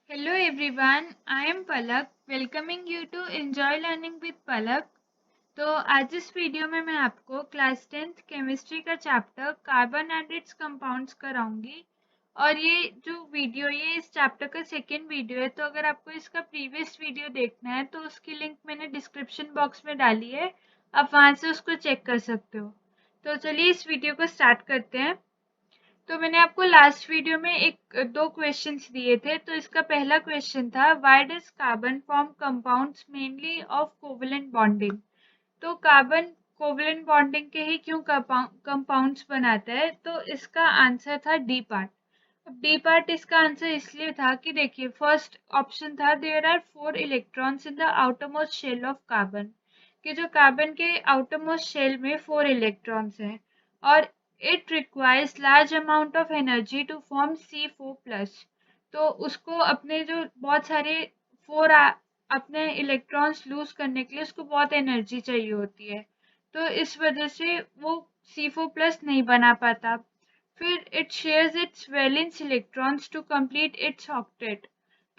Hello everyone, I am Palak welcoming you to Enjoy Learning with Palak। तो आज इस video में मैं आपको क्लास 10th केमिस्ट्री का chapter carbon and its compounds कराऊंगी। और ये जो वीडियो ये इस चैप्टर का सेकेंड वीडियो है, तो अगर आपको इसका प्रीवियस वीडियो देखना है तो उसकी लिंक मैंने डिस्क्रिप्शन बॉक्स में डाली है, आप वहां से उसको चेक कर सकते हो। तो चलिए इस वीडियो को स्टार्ट करते हैं। तो मैंने आपको लास्ट वीडियो में दो क्वेश्चंस दिए थे। तो इसका पहला क्वेश्चन था, why does carbon form compounds mainly of covalent bonding. तो कार्बन कोवेलेंट बॉन्डिंग के ही क्यों कंपाउंड्स बनाता है। तो इसका आंसर था डी पार्ट। अब डी पार्ट इसका आंसर इसलिए था कि देखिए, फर्स्ट ऑप्शन था there are 4 electrons in the outermost shell of carbon, कि जो कार्बन के आउटरमोस्ट शेल में 4 इलेक्ट्रॉन्स हैं और it requires large amount of energy to form C4+। तो उसको अपने जो बहुत सारे फोर अपने इलेक्ट्रॉन्स लूज करने के लिए उसको बहुत एनर्जी चाहिए होती है। तो इस वजह से वो C4+ नहीं बना पाता। फिर it shares its valence electrons to complete its octet.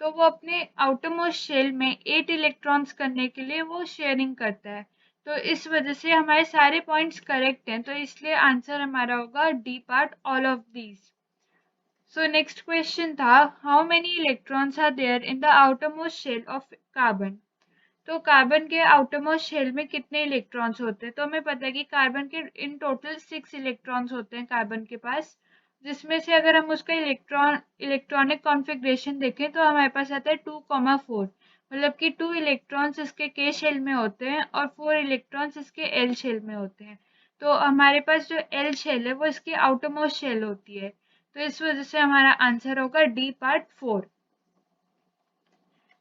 तो वो अपने आउटरमोस्ट शेल में 8 इलेक्ट्रॉन्स करने के लिए वो शेयरिंग करता है। तो इस वजह से हमारे सारे पॉइंट्स करेक्ट हैं, तो इसलिए आंसर हमारा होगा D part, all of these. So next question था, how many electrons are there in the outermost shell of carbon. तो कार्बन के आउटरमोस्ट शेल में कितने इलेक्ट्रॉन्स होते हैं। तो हमें पता है कि कार्बन के इन टोटल 6 इलेक्ट्रॉन्स होते हैं कार्बन के पास, जिसमें से अगर हम उसका इलेक्ट्रॉनिक कॉन्फ़िगरेशन देखें तो हमारे पास आता है 2,4। मतलब कि 2 इलेक्ट्रॉन्स इसके के शेल में होते हैं और 4 इलेक्ट्रॉन्स इसके एल शेल में होते हैं। तो हमारे पास जो एल शेल है वो इसकी आउटरमोस्ट शेल होती है। तो इस वजह से हमारा आंसर होगा डी पार्ट 4।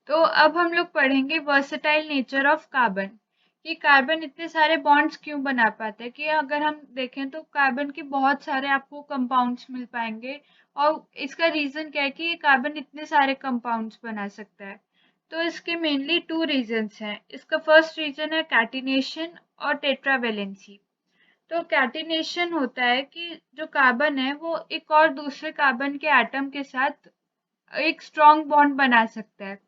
तो अब हम लोग पढ़ेंगे वर्सेटाइल नेचर ऑफ कार्बन, कि कार्बन इतने सारे बॉन्ड्स क्यों बना पाता है। कि अगर हम देखें तो कार्बन के बहुत सारे आपको कंपाउंड्स मिल पाएंगे, और इसका रीजन क्या है कि कार्बन इतने सारे कंपाउंड्स बना सकता है। तो इसके मेनली 2 रीजन्स हैं। इसका फर्स्ट रीजन है कैटिनेशन और टेट्रावेलेंसी। तो कैटिनेशन होता है कि जो कार्बन है वो एक और दूसरे कार्बन के एटम के साथ एक स्ट्रॉन्ग बॉन्ड बना सकता है।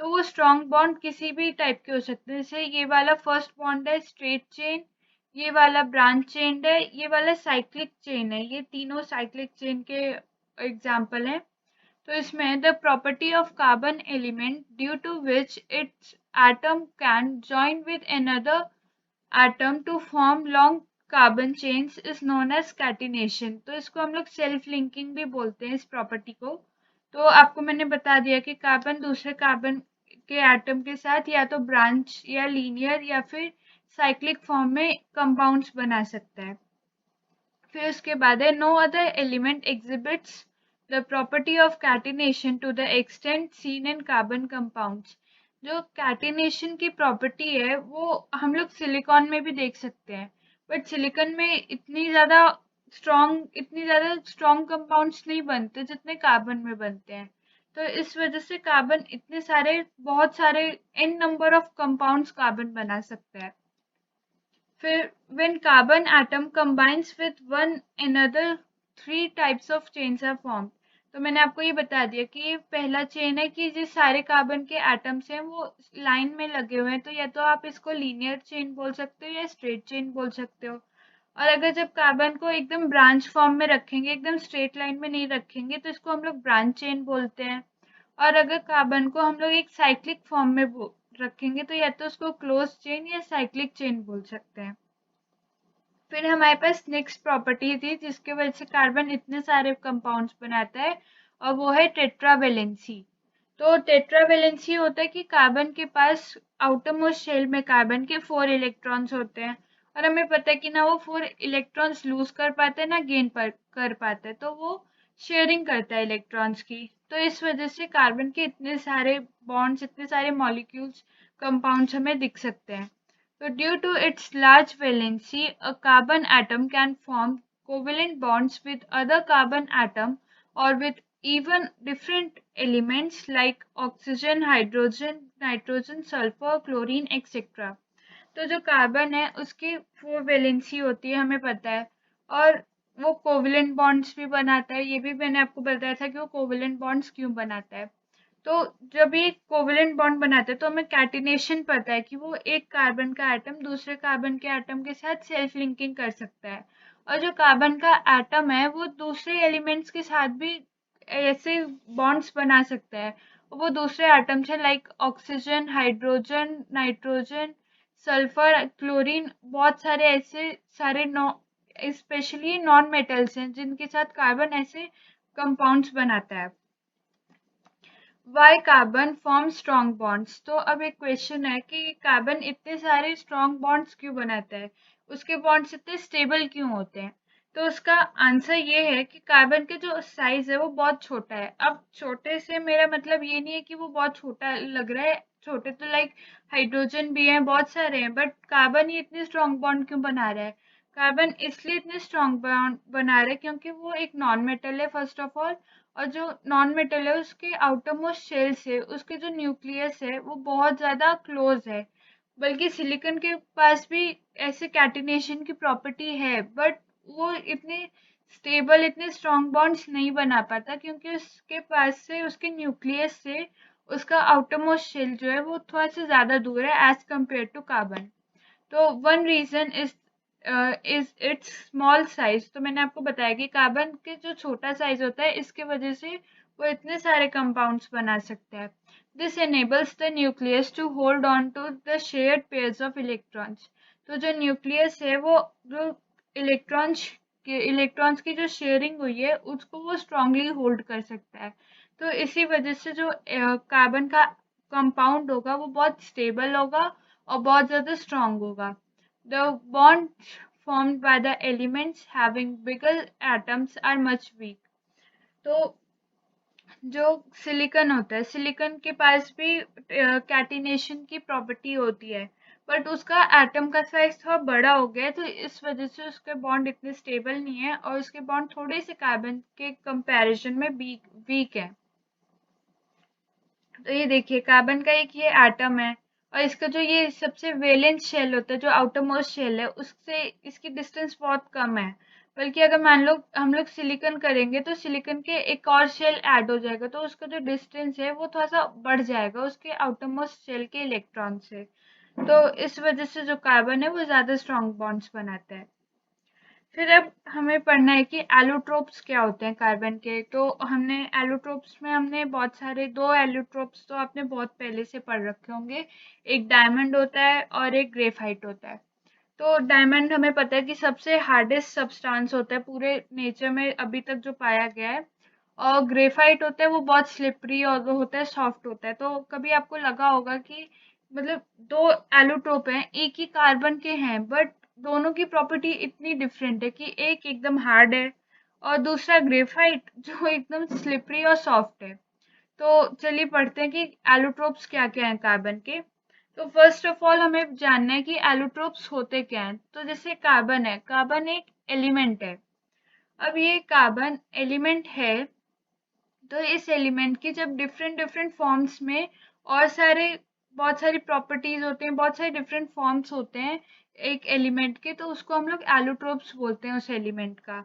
तो वो स्ट्रॉन्ग बॉन्ड किसी भी टाइप के हो सकते हैं। जैसे ये वाला फर्स्ट बॉन्ड है स्ट्रेट चेन, ये वाला ब्रांच चेन है, ये वाला साइक्लिक चेन है। ये तीनों साइक्लिक चेन के एग्जाम्पल हैं। तो इसमें the property of carbon element due to which its atom can join with another atom to form long carbon chains is known as catenation. तो इसको हम लोग सेल्फ लिंकिंग भी बोलते हैं इस प्रॉपर्टी को। तो आपको मैंने बता दिया कि कार्बन दूसरे कार्बन के एटम के साथ या तो ब्रांच या लीनियर या फिर साइक्लिक फॉर्म में कंपाउंड्स बना सकता है। फिर उसके बाद है, no other element exhibits the property of catenation to the extent seen in carbon compounds. जो कैटिनेशन की प्रॉपर्टी है वो हम लोग सिलिकॉन में भी देख सकते हैं, बट सिलिकॉन में इतनी ज़्यादा स्ट्रॉन्ग कंपाउंड्स नहीं बनते जितने कार्बन में बनते हैं। तो इस वजह से कार्बन बहुत सारे n number of compounds carbon बना सकता है। फिर when carbon atom combines with one another, 3 types of chains are formed। तो मैंने आपको ये बता दिया कि ये पहला चेन है कि जिस सारे कार्बन के एटम्स हैं वो लाइन में लगे हुए हैं। तो या तो आप इसको लीनियर चेन बोल सकते हो या स्ट्रेट चेन बोल सकते हो। और अगर जब कार्बन को एकदम ब्रांच फॉर्म में रखेंगे, एकदम स्ट्रेट लाइन में नहीं रखेंगे, तो इसको हम लोग ब्रांच चेन बोलते हैं। और अगर कार्बन को हम लोग एक साइक्लिक फॉर्म में रखेंगे तो या तो उसको क्लोज चेन या साइक्लिक चेन बोल सकते हैं। फिर हमारे पास नेक्स्ट प्रॉपर्टी थी जिसके वजह से कार्बन इतने सारे कंपाउंड्स बनाता है, और वो है टेट्रावेलेंसी। तो टेट्रावेलेंसी होता है कि कार्बन के पास आउटरमोस्ट शेल में कार्बन के 4 इलेक्ट्रॉन्स होते हैं, और हमें पता है कि ना वो 4 इलेक्ट्रॉन्स लूज कर पाते हैं ना गेन कर पाते हैं। तो वो शेयरिंग करता है इलेक्ट्रॉन्स की। तो इस वजह से कार्बन के इतने सारे बॉन्ड्स, इतने सारे मॉलिक्यूल्स, कंपाउंड्स हमें दिख सकते हैं। So due to its large valency, a carbon atom can form covalent bonds with other carbon atom or with even different elements like oxygen, hydrogen, nitrogen, sulfur, chlorine, etc. तो जो carbon है उसकी 4 valency होती है, हमें पता है। और वो कोवलेंट बॉन्ड्स भी बनाता है। ये भी मैंने आपको बताया था कि वो कोवलेंट बॉन्ड्स क्यों बनाता है। तो जब ये कोवेलेंट बॉन्ड बनाते हैं तो हमें कैटिनेशन पता है कि वो एक कार्बन का एटम दूसरे कार्बन के एटम के साथ सेल्फ लिंकिंग कर सकता है, और जो कार्बन का एटम है वो दूसरे एलिमेंट्स के साथ भी ऐसे बॉन्ड्स बना सकता है। वो दूसरे एटम्स है like oxygen, hydrogen, nitrogen, sulphur, chlorine, बहुत सारे ऐसे सारे स्पेशली नॉन मेटल्स हैं जिनके साथ कार्बन ऐसे कंपाउंड्स बनाता है। Why carbon form strong bonds. तो अब एक क्वेश्चन है कि कार्बन इतने सारे स्ट्रॉन्ग बॉन्ड्स क्यों बनाता है, उसके बॉन्ड्स इतने स्टेबल क्यों होते हैं। तो उसका आंसर ये है कि कार्बन के जो साइज है वो बहुत छोटा है। अब छोटे से मेरा मतलब ये नहीं है कि वो बहुत छोटा लग रहा है, छोटे तो लाइक हाइड्रोजन भी है, बहुत सारे हैं, बट कार्बन ही इतने स्ट्रॉन्ग बॉन्ड क्यों बना रहा है। कार्बन इसलिए इतने स्ट्रॉन्ग बॉन्ड बना रहा है क्योंकि वो एक नॉन मेटल है फर्स्ट ऑफ ऑल, और जो नॉन मेटल है उसके आउटर मोस्ट शेल से उसके जो न्यूक्लियस है वो बहुत ज्यादा क्लोज है। बल्कि सिलिकॉन के पास भी ऐसे कैटिनेशन की प्रॉपर्टी है, बट वो इतने स्टेबल इतने स्ट्रॉन्ग बॉन्ड्स नहीं बना पाता क्योंकि उसके पास से उसके न्यूक्लियस से उसका आउटर मोस्ट शेल जो है वो थोड़ा सा ज्यादा दूर है एज कम्पेयर टू कार्बन। तो one reason is its small size. तो मैंने आपको बताया कि कार्बन के जो छोटा साइज होता है इसके वजह से वो इतने सारे कंपाउंड्स बना सकता है। This enables the nucleus to hold on to the shared pairs of electrons. तो जो न्यूक्लियस है वो जो इलेक्ट्रॉन्स की जो शेयरिंग हुई है उसको वो स्ट्रांगली होल्ड कर सकता है। तो इसी वजह से जो कार्बन का कंपाउंड होगा वो बहुत स्टेबल होगा और बहुत ज़्यादा स्ट्रांग होगा। The bonds formed by the elements having bigger atoms are much weak. तो जो सिलिकॉन होता है, सिलिकॉन के पास भी कैटिनेशन की प्रॉपर्टी होती है, बट उसका एटम का साइज थोड़ा बड़ा हो गया है, तो इस वजह से उसके बॉन्ड इतने स्टेबल नहीं है और उसके बॉन्ड थोड़े से कार्बन के कंपैरिजन में वीक है। तो ये देखिए कार्बन का एक ये एटम है, और इसका जो ये सबसे वैलेंस शेल होता है जो आउटर मोस्ट शेल है उससे इसकी डिस्टेंस बहुत कम है। बल्कि अगर मान लो हम लोग सिलिकॉन करेंगे तो सिलिकॉन के एक और शेल ऐड हो जाएगा तो उसका जो डिस्टेंस है वो थोड़ा सा बढ़ जाएगा उसके आउटर मोस्ट शेल के इलेक्ट्रॉन से। तो इस वजह से जो कार्बन है वो ज्यादा स्ट्रॉन्ग बॉन्ड्स बनाता है। फिर अब हमें पढ़ना है कि एलोट्रोप्स क्या होते हैं कार्बन के। तो हमने एलोट्रोप्स में हमने बहुत सारे दो एलोट्रोप्स तो आपने बहुत पहले से पढ़ रखे होंगे। एक डायमंड होता है और एक ग्रेफाइट होता है। तो डायमंड हमें पता है कि सबसे हार्डेस्ट सब्सटेंस होता है पूरे नेचर में अभी तक जो पाया गया है, और ग्रेफाइट होता है वो बहुत स्लिपरी और वो होता है सॉफ्ट होता है। तो कभी आपको लगा होगा कि मतलब दो एलोट्रोप हैं एक ही कार्बन के हैं, बट दोनों की प्रॉपर्टी इतनी डिफरेंट है कि एक एकदम हार्ड है और दूसरा ग्रेफाइट जो एकदम स्लिपरी और सॉफ्ट है। तो चलिए पढ़ते हैं कि एलोट्रोप्स क्या क्या हैं कार्बन के। तो फर्स्ट ऑफ ऑल हमें जानना है कि एलोट्रोप्स होते क्या हैं। तो जैसे कार्बन है, कार्बन एक एलिमेंट है। अब ये कार्बन एलिमेंट है तो इस एलिमेंट की जब डिफरेंट डिफरेंट फॉर्म्स में और सारे बहुत सारी प्रॉपर्टीज होते हैं, बहुत सारे डिफरेंट फॉर्म्स होते हैं एक एलिमेंट के, तो उसको हम लोग एलोट्रोप्स बोलते हैं उस एलिमेंट का।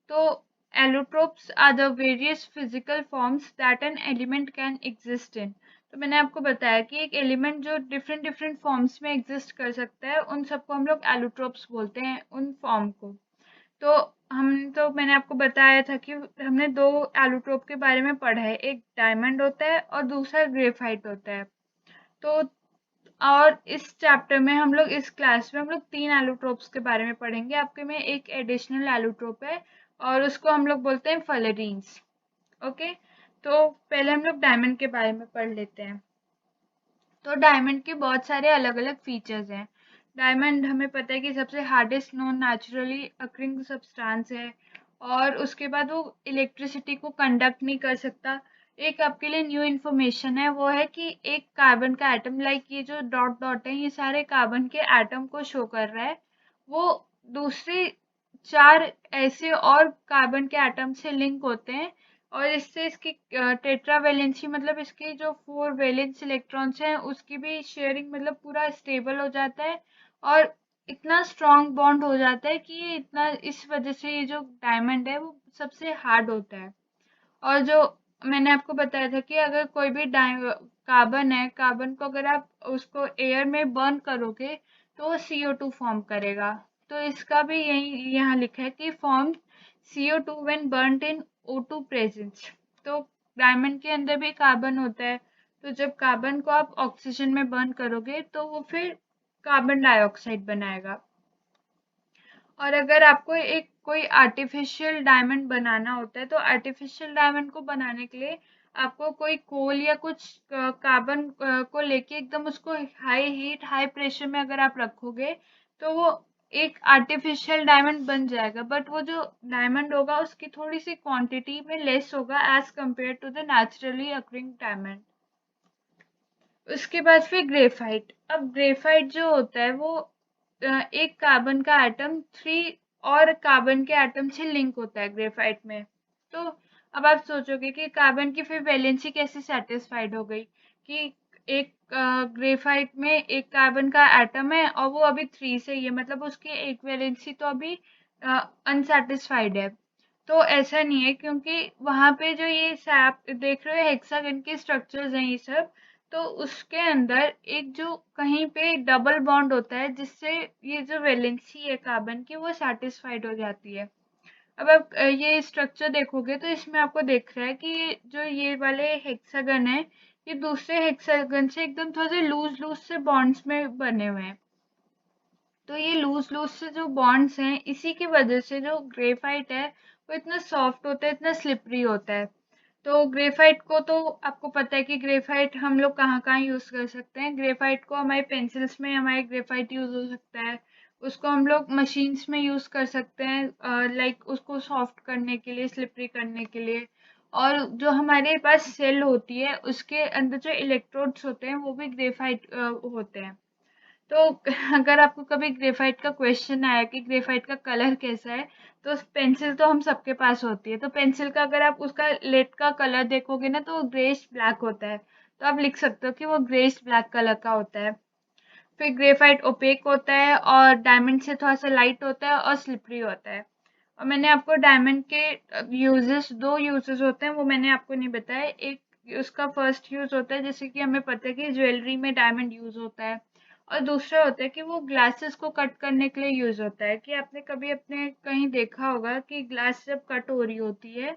तो allotropes are the various physical forms that an element can exist in. तो मैंने आपको बताया कि एक एलिमेंट जो डिफरेंट डिफरेंट फॉर्म्स में एग्जिस्ट कर सकता है उन सबको हम लोग एलोट्रोप्स बोलते हैं उन फॉर्म को। तो मैंने आपको बताया था कि हमने दो एलोट्रोप के बारे में पढ़ा है, एक डायमंड होता है और दूसरा ग्रेफाइट होता है। तो और इस चैप्टर में हम लोग इस क्लास में हम लोग तीन एलोट्रोप्स के बारे में पढ़ेंगे। आपके में एक एडिशनल एलोट्रोप है और उसको हम लोग बोलते हैं फलरीन्स। ओके, तो पहले हम लोग डायमंड के बारे में पढ़ लेते हैं। तो डायमंड के बहुत सारे अलग अलग फीचर्स हैं। डायमंड हमें पता है कि सबसे hardest non naturally occurring substance है, और उसके बाद वो इलेक्ट्रिसिटी को कंडक्ट नहीं कर सकता। एक आपके लिए न्यू इन्फॉर्मेशन है वो है कि एक कार्बन का एटम लाइक ये जो डॉट डॉट है ये सारे कार्बन के एटम को शो कर रहा है। वो दूसरे चार ऐसे और कार्बन के एटम से लिंक होते हैं, और इससे इसकी टेट्रा वैलेंसी मतलब इसके जो 4 वैलेंस इलेक्ट्रॉन्स हैं उसकी भी शेयरिंग मतलब पूरा स्टेबल हो जाता है, और इतना स्ट्रॉन्ग बॉन्ड हो जाता है कि ये इतना इस वजह से ये जो डायमंड है वो सबसे हार्ड होता है। और जो मैंने आपको बताया था कि अगर कोई भी कार्बन है, कार्बन को अगर आप उसको एयर में बर्न करोगे तो वो CO2 फॉर्म करेगा। तो इसका भी यही यहाँ लिखा है कि form CO2 when burned in O2 presence. तो डायमंड के अंदर भी कार्बन होता है, तो जब कार्बन को आप ऑक्सीजन में बर्न करोगे तो वो फिर कार्बन डाइऑक्साइड बनाएगा। और अगर आपको एक कोई आर्टिफिशियल डायमंड बनाना होता है तो आर्टिफिशियल डायमंड को बनाने के लिए आपको कोई कोल या कुछ कार्बन को लेके एकदम उसको हाई हीट हाई प्रेशर में अगर आप रखोगे तो वो एक आर्टिफिशियल डायमंड बन जाएगा, बट वो जो डायमंड होगा उसकी थोड़ी सी क्वांटिटी में लेस होगा as compare to the naturally occurring diamond. उसके बाद फिर ग्रेफाइट। अब ग्रेफाइट जो होता है वो एक कार्बन का एटम 3 और कार्बन के एटम से लिंक होता है ग्रेफाइट में। तो अब आप सोचोगे कि कार्बन की फिर वैलेंसी कैसे सेटिस्फाइड हो गई कि एक ग्रेफाइट में एक कार्बन का एटम है और वो अभी 3 से ही है, मतलब उसकी एक वैलेंसी तो अभी अनसेटिस्फाइड है। तो ऐसा नहीं है, क्योंकि वहां पे जो ये सैप देख रहे हो हेक्सागन के स्ट्रक्चर्स हैं ये सब, तो उसके अंदर एक जो कहीं पे डबल बॉन्ड होता है जिससे ये जो वैलेंसी है कार्बन की वो सेटिस्फाइड हो जाती है। अब आप ये स्ट्रक्चर देखोगे तो इसमें आपको दिख रहा है कि जो ये वाले हेक्सागन है ये दूसरे हेक्सागन से एकदम थोड़े से लूज लूज से बॉन्ड्स में बने हुए हैं। तो ये लूज लूज से जो बॉन्ड्स हैं इसी की वजह से जो ग्रेफाइट है वो इतना सॉफ्ट होता है, इतना स्लिपरी होता है। तो ग्रेफाइट को तो आपको पता है कि ग्रेफाइट हम लोग कहाँ कहाँ यूज कर सकते हैं। ग्रेफाइट को हमारे पेंसिल्स में हमारे ग्रेफाइट यूज हो सकता है, उसको हम लोग मशीन्स में यूज कर सकते हैं, लाइक उसको सॉफ्ट करने के लिए, स्लिपरी करने के लिए। और जो हमारे पास सेल होती है उसके अंदर जो इलेक्ट्रोड्स होते हैं वो भी ग्रेफाइट होते हैं। तो अगर आपको कभी ग्रेफाइट का क्वेश्चन आया कि ग्रेफाइट का कलर कैसा है, तो पेंसिल तो हम सबके पास होती है, तो पेंसिल का अगर आप उसका लेड का कलर देखोगे ना तो वो ग्रेश ब्लैक होता है। तो आप लिख सकते हो कि वो ग्रेश ब्लैक कलर का होता है। फिर ग्रेफाइट ओपेक होता है और डायमंड से थोड़ा सा लाइट होता है और स्लिपरी होता है। और मैंने आपको डायमंड के यूजेस, 2 यूजेस होते हैं वो मैंने आपको नहीं बताया। एक उसका फर्स्ट यूज होता है जैसे कि हमें पता है कि ज्वेलरी में डायमंड यूज होता है, और दूसरा होता है कि वो ग्लासेस को कट करने के लिए यूज होता है। कि आपने कभी अपने कहीं देखा होगा कि ग्लास जब कट हो रही होती है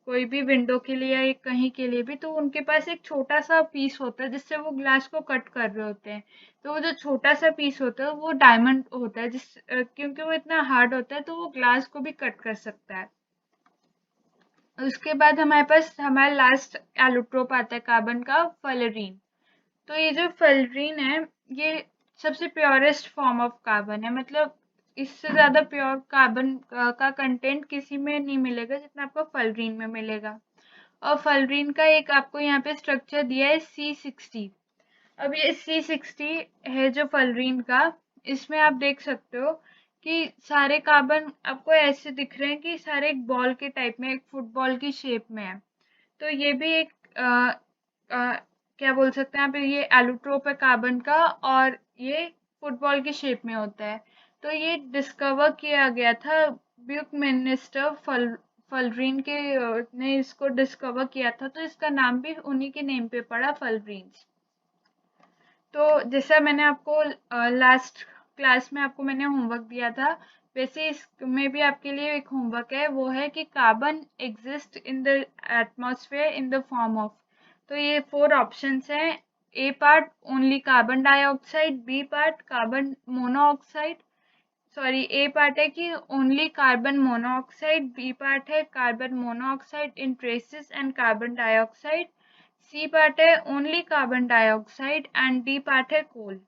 कोई भी विंडो के लिए या कहीं के लिए भी, तो उनके पास एक छोटा सा पीस होता है जिससे वो ग्लास को कट कर रहे होते हैं। तो वो जो छोटा सा पीस होता है वो डायमंड होता है, क्योंकि वो इतना हार्ड होता है तो वो ग्लास को भी कट कर सकता है। उसके बाद हमारे पास हमारा लास्ट एलोट्रोप आता है कार्बन का, फलरीन। तो ये जो फलरीन है ये सबसे प्योरेस्ट फॉर्म ऑफ कार्बन है, मतलब इससे ज्यादा प्योर कार्बन का कंटेंट किसी में नहीं मिलेगा जितना आपको फलरीन में मिलेगा। और फलरीन का एक आपको यहाँ पे स्ट्रक्चर दिया है C60। अब ये C60 है जो फलरीन का, इसमें आप देख सकते हो कि सारे कार्बन आपको ऐसे दिख रहे हैं कि सारे एक बॉल के टाइप में, एक फुटबॉल की शेप में है। तो ये भी एक क्या बोल सकते हैं आप, ये एलोट्रोप है कार्बन का और ये फुटबॉल की शेप में होता है। तो ये डिस्कवर किया गया था ब्यूकमिनिस्टर फलरीन के ने इसको डिस्कवर किया था, तो इसका नाम भी उन्हीं के नेम पे पड़ा, फलरीन। तो जैसा मैंने आपको लास्ट क्लास में आपको मैंने होमवर्क दिया था, वैसे इसमें भी आपके लिए एक होमवर्क है, वो है कि carbon exist in the atmosphere in the form of. तो ये 4 ऑप्शंस हैं। A part only carbon dioxide, B part carbon monoxide, sorry A part है कि only carbon monoxide, B part है carbon monoxide in traces and carbon dioxide, C part है only carbon dioxide and D part है coal.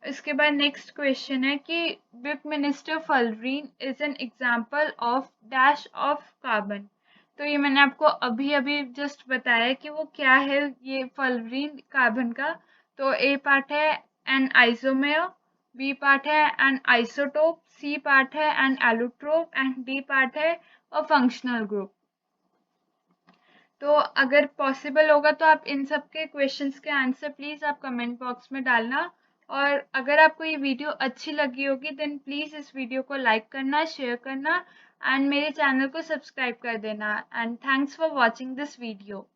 इसके बाद next question है कि Buckminster fullerene is an example of dash of carbon. तो ये मैंने आपको अभी अभी जस्ट बताया कि वो क्या है ये फलरीन कार्बन का। तो ए पार्ट है एन आइसोमेर, बी पार्ट है एन आइसोटोप, सी पार्ट है N allotrope and D part है अ फंक्शनल ग्रुप। तो अगर पॉसिबल होगा तो आप इन सब के क्वेश्चंस के आंसर प्लीज आप कमेंट बॉक्स में डालना। और अगर आपको ये वीडियो अच्छी लगी होगी देन प्लीज़ इस वीडियो को लाइक करना, शेयर करना एंड मेरे चैनल को सब्सक्राइब कर देना and thanks for watching this video.